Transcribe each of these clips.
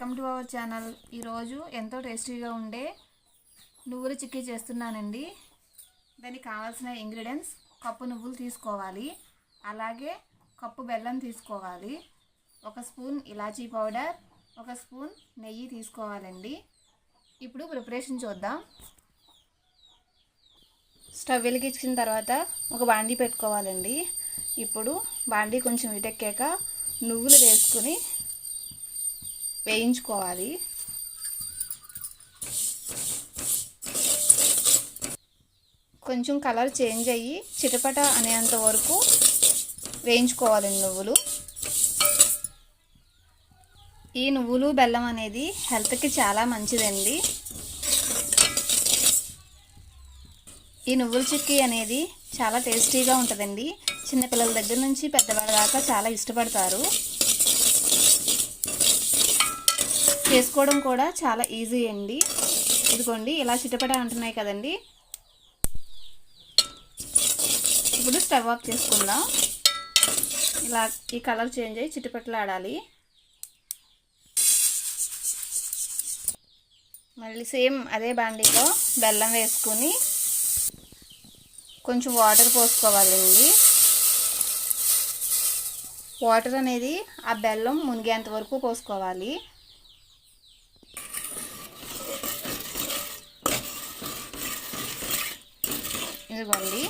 Welcome to our channel. ఈరోజు ఎంతో టేస్టీగా ఉండే నువ్వుల చిక్కీ చేస్తున్నానండి. దానికి కావాల్సిన ఇంగ్రీడియంట్స్: కప్పు నువ్వులు తీసుకోవాలి, అలాగే కప్పు బెల్లం తీసుకోవాలి, 1 స్పూన్ ఇలాచీ పౌడర్, 1 స్పూన్ నెయ్యి తీసుకోవాలండి. ఇప్పుడు ప్రిపరేషన్ చూద్దాం. స్టవ్ వెలిగించిన తర్వాత ఒక బాండీ పెట్టుకోవాలండి. ఇప్పుడు బాండీ కొంచెం వీటెక్కాక నువ్వులు వేసుకుని వేయించుకోవాలి. కొంచెం కలర్ చేంజ్ అయ్యి చిటపట అనేంత వరకు వేయించుకోవాలండి నువ్వులు. ఈ నువ్వులు బెల్లం అనేది హెల్త్కి చాలా మంచిదండి. ఈ నువ్వుల చిక్కీ అనేది చాలా టేస్టీగా ఉంటుందండి. చిన్నపిల్లల దగ్గర నుంచి పెద్దవాళ్ళ దాకా చాలా ఇష్టపడతారు. చేసుకోవడం కూడా చాలా ఈజీ అండి. ఇదిగోండి, ఇలా చిటపట అంటున్నాయి కదండి. ఇప్పుడు స్టవ్ ఆఫ్ చేసుకుందాం. ఇలా ఈ కలర్ చేంజ్ అయ్యి చిటపటలు ఆడాలి. మళ్ళీ సేమ్ అదే బాండీలో బెల్లం వేసుకుని కొంచెం వాటర్ పోసుకోవాలండి. వాటర్ అనేది ఆ బెల్లం మునిగేంత వరకు పోసుకోవాలి. ఇదిగోండి,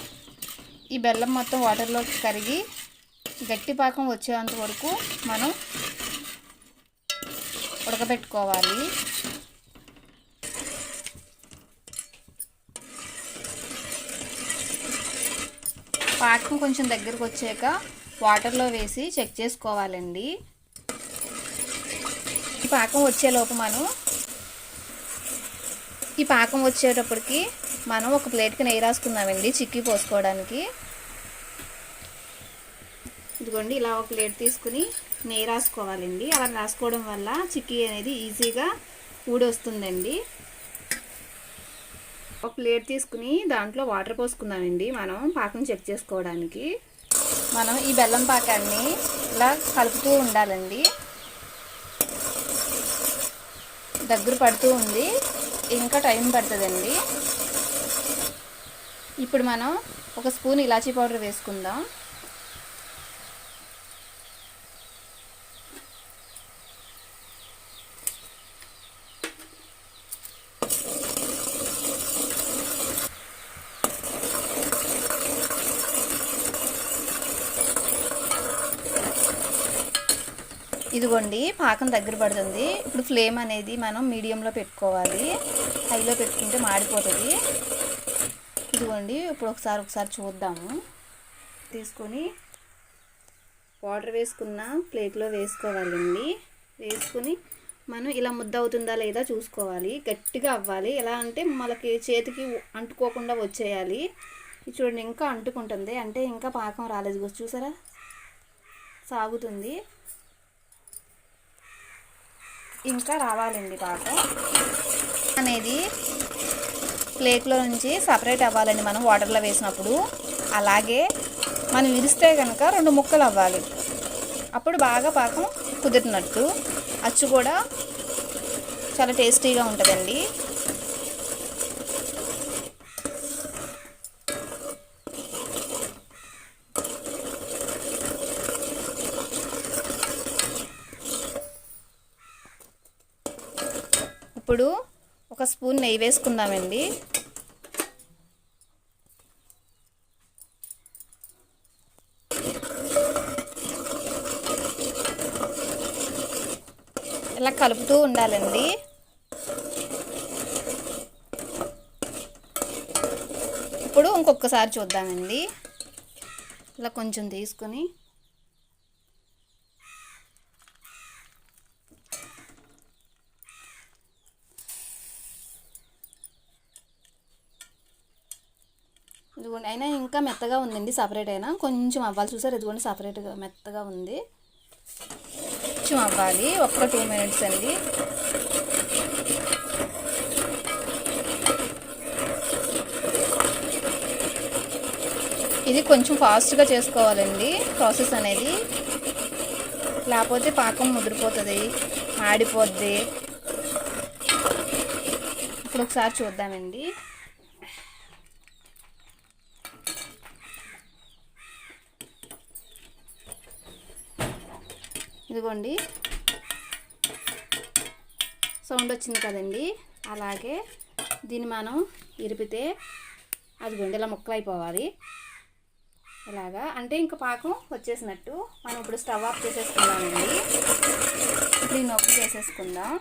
ఈ బెల్లం మొత్తం వాటర్లోకి కరిగి గట్టి పాకం వచ్చేంత వరకు మనం ఉడకబెట్టుకోవాలి. పాకం కొంచెం దగ్గరకు వచ్చాక వాటర్లో వేసి చెక్ చేసుకోవాలండి. ఈ పాకం వచ్చేటప్పటికి మనం ఒక ప్లేట్కి నెయ్యి రాసుకుందామండి చిక్కీ పోసుకోవడానికి. ఇదిగోండి, ఇలా ఒక ప్లేట్ తీసుకుని నెయ్యి రాసుకోవాలండి. అలా రాసుకోవడం వల్ల చిక్కీ అనేది ఈజీగా ఊడొస్తుందండి. ఒక ప్లేట్ తీసుకుని దాంట్లో వాటర్ పోసుకుందామండి మనం పాకం చెక్ చేసుకోవడానికి. మనం ఈ బెల్లం పాకాన్ని ఇలా కలుపుతూ ఉండాలండి. దగ్గర పడుతూ ఉంది, ఇంకా టైం పడుతుందండి. ఇప్పుడు మనం 1 స్పూన్ ఇలాచీ పౌడర్ వేసుకుందాం. ఇదిగోండి, పాకం దగ్గర పడుతుంది. ఇప్పుడు ఫ్లేమ్ అనేది మనం మీడియంలో పెట్టుకోవాలి. హైలో పెట్టుకుంటే మాడిపోతుంది. ఇదిగోండి, ఇప్పుడు ఒకసారి చూద్దాము. తీసుకొని వాటర్ వేసుకున్న ప్లేట్లో వేసుకోవాలండి. వేసుకుని మనం ఇలా ముద్ద అవుతుందా లేదా చూసుకోవాలి. గట్టిగా అవ్వాలి. ఎలా అంటే మనకి చేతికి అంటుకోకుండా వచ్చేయాలి. చూడండి, ఇంకా అంటుకుంటుంది అంటే ఇంకా పాకం రాలేదు. చూసారా, సాగుతుంది. ఇంకా రావాలండి. పాకం అనేది ప్లేట్లో నుంచి సపరేట్ అవ్వాలండి మనం వాటర్లో వేసినప్పుడు. అలాగే మనం విరిస్తే కనుక 2 ముక్కలు అవ్వాలి. అప్పుడు బాగా పాకం కుదిరినట్టు. అచ్చు కూడా చాలా టేస్టీగా ఉంటుందండి. ఇప్పుడు 1 స్పూన్ నెయ్యి వేసుకుందామండి. ఇలా కలుపుతూ ఉండాలండి. ఇప్పుడు ఇంకొకసారి చూద్దామండి. ఇలా కొంచెం తీసుకుని ఇదిగోండి, అయినా ఇంకా మెత్తగా ఉందండి. సపరేట్ అయినా కొంచెం అవ్వాలి. చూసారు, ఇదిగోండి సపరేట్గా మెత్తగా ఉంది. కొంచెం అవ్వాలి. 2 మినిట్స్ అండి. ఇది కొంచెం ఫాస్ట్గా చేసుకోవాలండి ప్రాసెస్ అనేది. లేకపోతే పాకం ముదిరిపోతుంది, మాడిపోద్ది. ఇప్పుడు ఒకసారి చూద్దామండి. ఇదిగోండి సౌండ్ వచ్చింది కదండి. అలాగే దీన్ని మనం ఇరిపితే అదిగోండి ఇలా ముక్కలు అయిపోవాలి. ఇలాగా అంటే ఇంకా పాకం వచ్చేసినట్టు. మనం ఇప్పుడు స్టవ్ ఆఫ్ చేసేసుకుందామండి. ఇప్పుడు ఈ నొక్కులు వేసేసుకుందాం.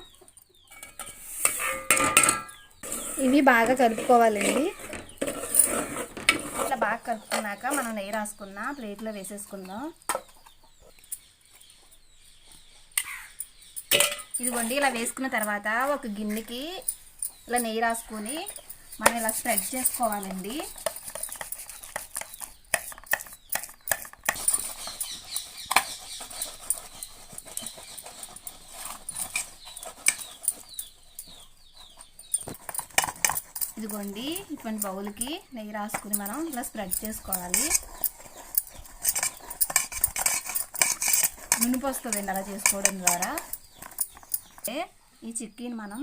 ఇవి బాగా కలుపుకోవాలండి. ఇట్లా బాగా కలుపుకున్నాక మనం నెయ్యి రాసుకున్న ప్లేట్లో వేసేసుకుందాం. ఇదిగోండి ఇలా వేసుకున్న తర్వాత ఒక గిన్నెకి ఇలా నెయ్యి రాసుకొని మనం ఇలా స్ప్రెడ్ చేసుకోవాలండి. ఇదిగోండి ఇటువంటి బౌల్కి నెయ్యి రాసుకుని మనం ఇలా స్ప్రెడ్ చేసుకోవాలి. నునుపు వస్తుందండి అలా చేసుకోవడం ద్వారా. ఈ చిక్కీని మనం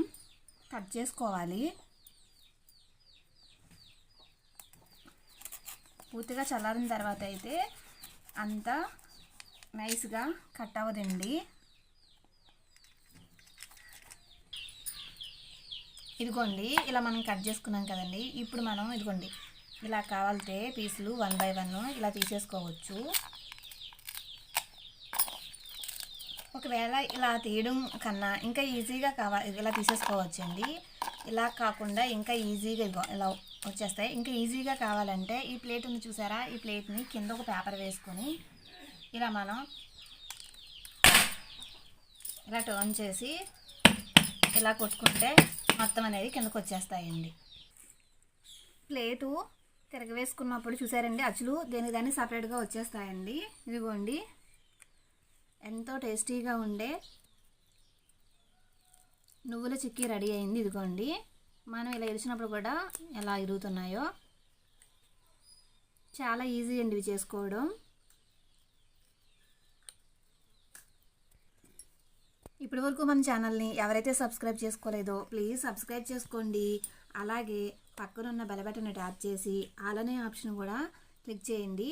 కట్ చేసుకోవాలి. పూర్తిగా చల్లారిన తర్వాత అయితే అంత నైస్గా కట్ అవ్వదండి. ఇదిగోండి ఇలా మనం కట్ చేసుకున్నాం కదండి. ఇప్పుడు మనం ఇదిగోండి ఇలా కావాలంటే పీసులు 1 by 1 ఇలా తీసేసుకోవచ్చు. ఒకవేళ ఇలా తీయడం కన్నా ఇంకా ఈజీగా ఇలా తీసేసుకోవచ్చండి. ఇలా కాకుండా ఇంకా ఈజీగా ఇలా వచ్చేస్తాయి. ఇంకా ఈజీగా కావాలంటే ఈ ప్లేట్ ఉంది చూసారా, ఈ ప్లేట్ని కింద ఒక పేపర్ వేసుకొని ఇలా మనం ఇలా టర్న్ చేసి ఇలా కొట్టుకుంటే మొత్తం అనేది కిందకు వచ్చేస్తాయండి. ప్లేటు తిరగవేసుకున్నప్పుడు చూసారండి అచ్చులు దేనికి దాన్ని సపరేట్గా వచ్చేస్తాయండి. ఇదిగోండి ఎంతో టేస్టీగా ఉండే నువ్వుల చిక్కీ రెడీ అయింది. ఇదిగోండి మనం ఇలా ఇరిచినప్పుడు కూడా ఎలా ఇరుగుతున్నాయో. చాలా ఈజీ అండి ఇవి చేసుకోవడం. ఇప్పటి వరకు మన ఛానల్ని ఎవరైతే సబ్స్క్రైబ్ చేసుకోలేదో ప్లీజ్ సబ్స్క్రైబ్ చేసుకోండి. అలాగే పక్కనున్న బెల్ బటన్ ట్యాప్ చేసి ఆల్ అనే ఆప్షన్ కూడా క్లిక్ చేయండి.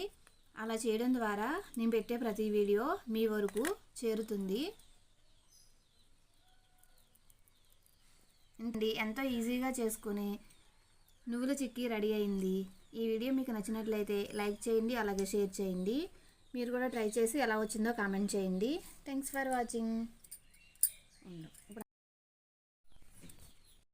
అలా చేయడం ద్వారా నేను పెట్టే ప్రతి వీడియో మీ వరకు చేరుతుంది. ఎంతో ఈజీగా చేసుకుని నువ్వుల చిక్కీ రెడీ అయింది. ఈ వీడియో మీకు నచ్చినట్లయితే లైక్ చేయండి, అలాగే షేర్ చేయండి. మీరు కూడా ట్రై చేసి ఎలా వచ్చిందో కామెంట్ చేయండి. Thanks for watching.